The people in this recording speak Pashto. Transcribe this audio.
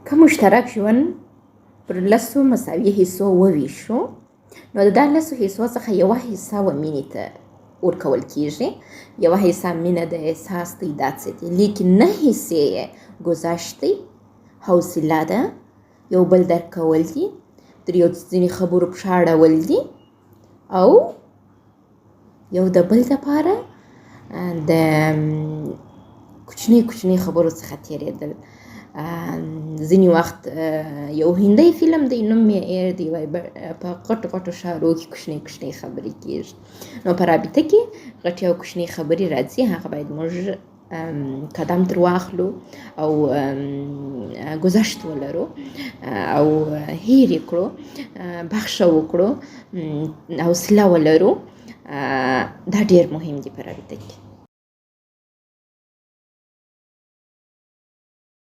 که مشترک ژوند پر لسو مساوي حصو وویشو، نو د دا لسو حصو څخه یوه حصه و مینې ته ورکول کیږي، یوه حصه مینه د احساس دی، دا څه دي. لیکن 9 حصې یې گذشت دی، حوصله ده، یو بل درک کول دي، در یو ځینې خبرو پښه اړول دي، او یو د بل دپاره د کوچنی خبرو څخه تېرېدل. ځینې وخت یو هندی فلم دی، نوم یې ایر دی، وایي په غټو ښارو کې کوچنۍ خبرې کېږي. نو په رابطه کې غټې او کوچنۍ خبرې راځي، هغه باید موږ قدم تر واخلو او گذشت ولرو او هیر یې کړو، بخښه وکړو، حوصله ولرو. دا ډېر مهم دی په رابطه کې.